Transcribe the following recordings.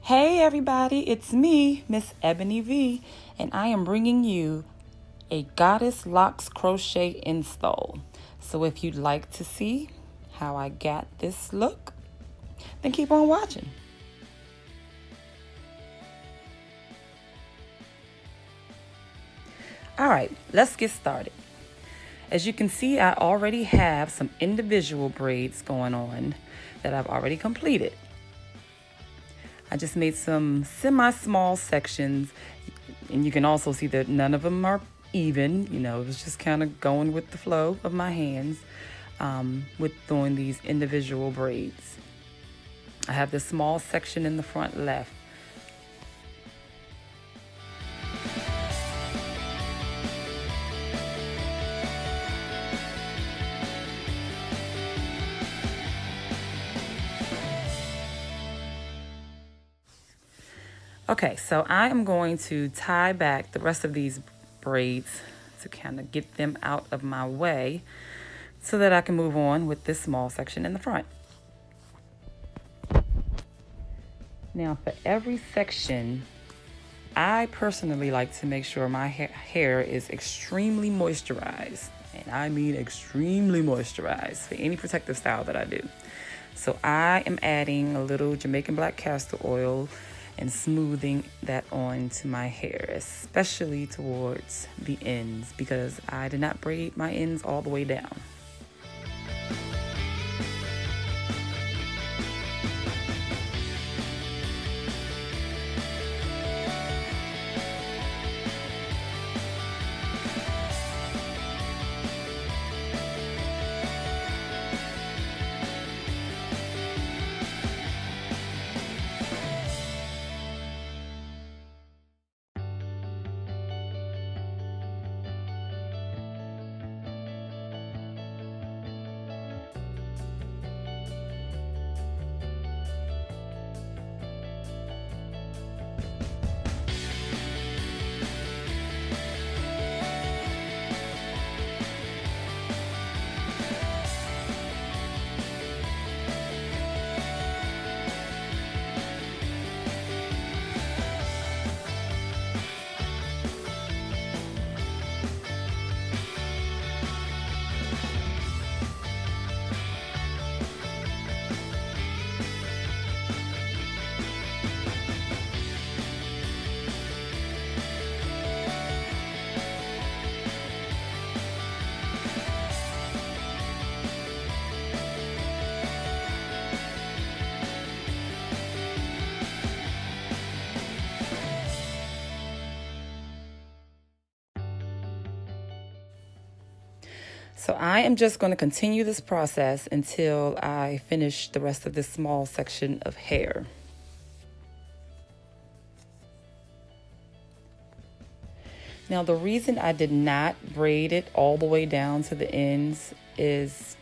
Hey everybody, it's me, Miss Ebony V, and I am bringing you a Goddess Locs crochet install. So if you'd like to see how I got this look, then keep on watching. All right, let's get started. As you can see, I already have some individual braids going on that I've already completed. I just made some semi-small sections, and you can also see that none of them are even. It was just kind of going with the flow of my hands with doing these individual braids. I have this small section in the front left. Okay, so I am going to tie back the rest of these braids to kind of get them out of my way so that I can move on with this small section in the front. Now for every section, I personally like to make sure my hair is extremely moisturized, and I mean extremely moisturized for any protective style that I do. So I am adding a little Jamaican black castor oil and smoothing that onto my hair, especially towards the ends, because I did not braid my ends all the way down. So I am just going to continue this process until I finish the rest of this small section of hair. Now the reason I did not braid it all the way down to the ends is,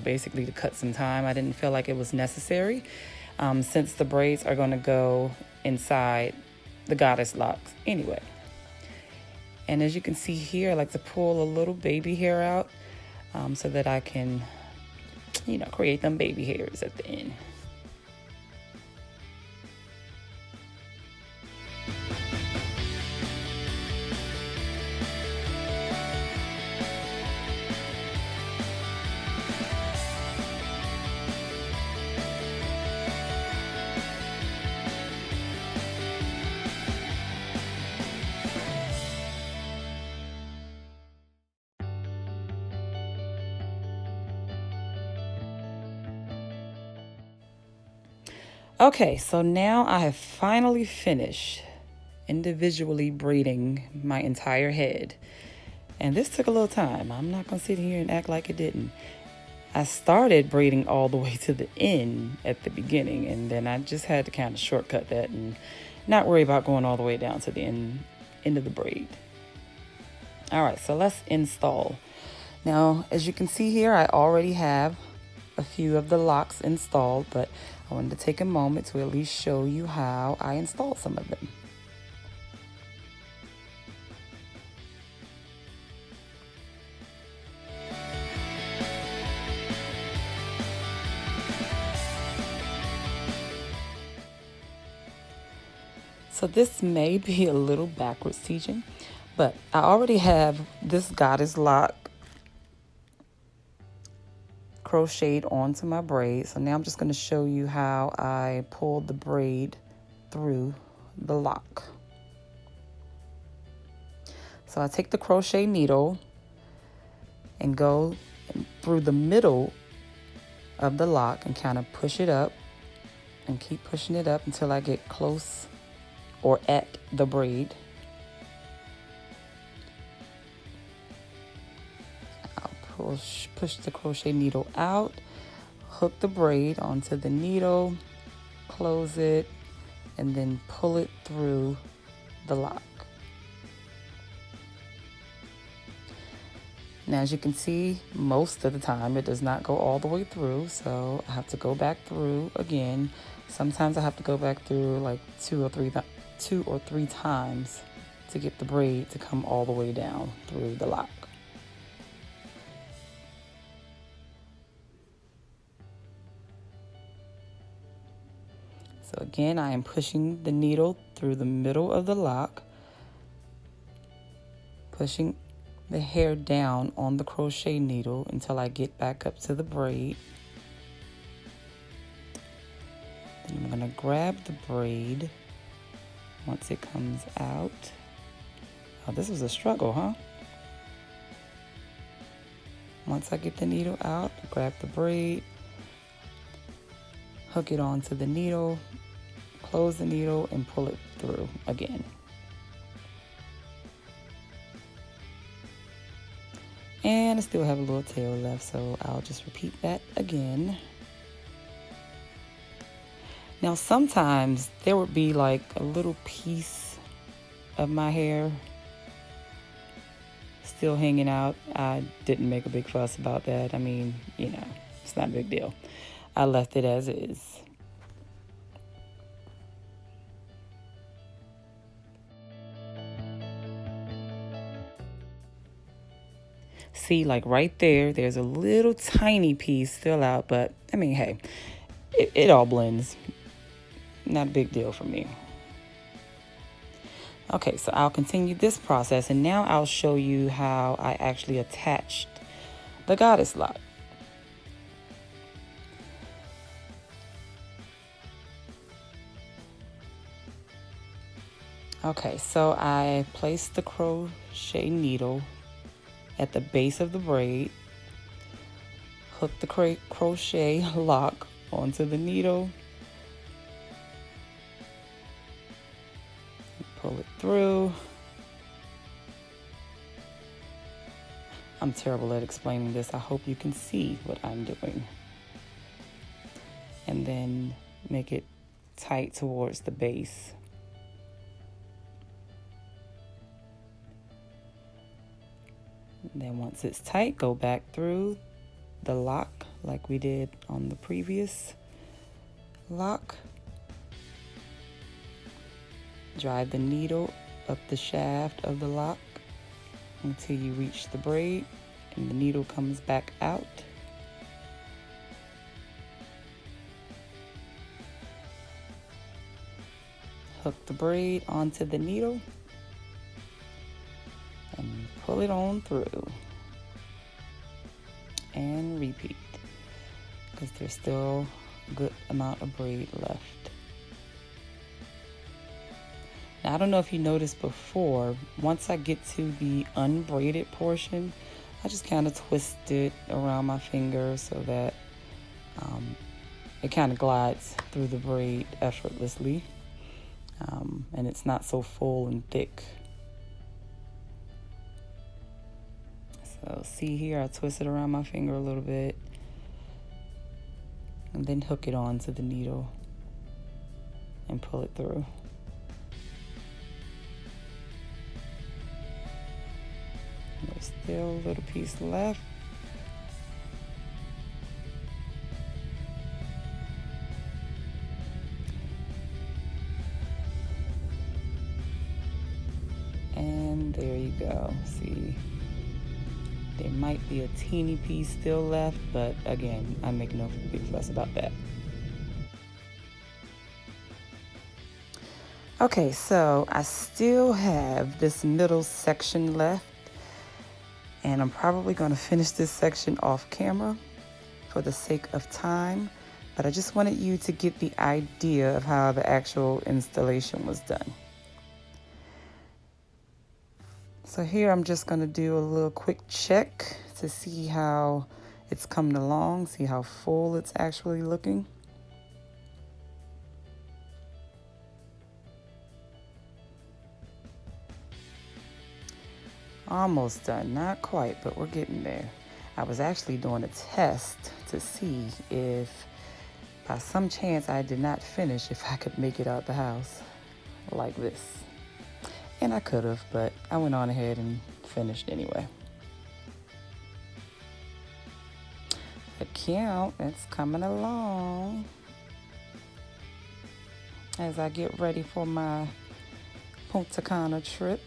basically to cut some time. I didn't feel like it was necessary since the braids are going to go inside the Goddess Locs anyway. And as you can see here, I like to pull a little baby hair out so that I can, create them baby hairs at the end. Okay, so now I have finally finished individually braiding my entire head. And this took a little time. I'm not going to sit here and act like it didn't. I started braiding all the way to the end at the beginning, and then I just had to kind of shortcut that and not worry about going all the way down to the end of the braid. All right, so let's install. Now, as you can see here, I already have a few of the locks installed, but I wanted to take a moment to at least show you how I installed some of them. So this may be a little backwards teaching, but I already have this Goddess Loc crocheted onto my braid. So now I'm just going to show you how I pulled the braid through the lock. So I take the crochet needle and go through the middle of the lock and kind of push it up and keep pushing it up until I get close or at the braid. I'll push the crochet needle out, hook the braid onto the needle, close it, and then pull it through the lock. Now, as you can see, most of the time it does not go all the way through, so I have to go back through again. Sometimes I have to go back through like two or three times to get the braid to come all the way down through the lock. So again, I am pushing the needle through the middle of the lock, pushing the hair down on the crochet needle until I get back up to the braid. Then I'm going to grab the braid once it comes out. Oh, this was a struggle, huh? Once I get the needle out, grab the braid, hook it onto the needle, close the needle, and pull it through again. And I still have a little tail left, so I'll just repeat that again. Now, sometimes there would be like a little piece of my hair still hanging out. I didn't make a big fuss about that. I mean, you know, it's not a big deal. I left it as is. See, like right there, there's a little tiny piece still out, but I mean, hey, it all blends. Not a big deal for me. Okay, so I'll continue this process, and now I'll show you how I actually attached the Goddess Loc. Okay, so I placed the crochet needle at the base of the braid, hook the crochet lock onto the needle, pull it through. I'm terrible at explaining this. I hope you can see what I'm doing. And then make it tight towards the base. And then once it's tight, go back through the lock like we did on the previous lock. Drive the needle up the shaft of the lock until you reach the braid and the needle comes back out. Hook the braid onto the needle and pull it on through and repeat, because there's still a good amount of braid left. Now, I don't know if you noticed before, once I get to the unbraided portion, I just kind of twist it around my finger so that it kind of glides through the braid effortlessly, and it's not so full and thick. So see here, I twist it around my finger a little bit and then hook it onto the needle and pull it through. There's still a little piece left. And there you go. See, there might be a teeny piece still left, but again, I make no big fuss about that. Okay, so I still have this middle section left, and I'm probably going to finish this section off camera for the sake of time, but I just wanted you to get the idea of how the actual installation was done. So here I'm just going to do a little quick check to see how it's coming along, see how full it's actually looking. Almost done, not quite, but we're getting there. I was actually doing a test to see if by some chance I did not finish, if I could make it out the house like this. And I could have, but I went on ahead and finished anyway. The count, it's coming along as I get ready for my Punta Cana trip.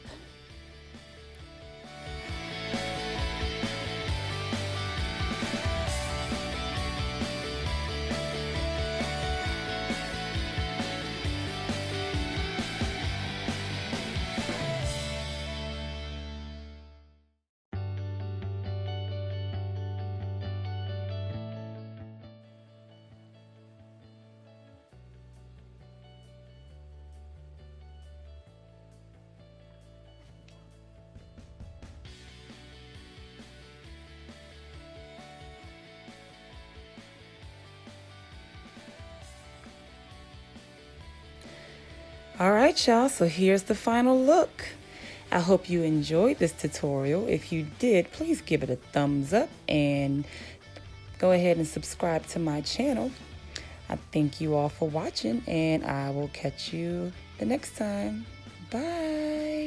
All right, y'all, so here's the final look. I hope you enjoyed this tutorial. If you did, please give it a thumbs up and go ahead and subscribe to my channel. I thank you all for watching, and I will catch you the next time. Bye.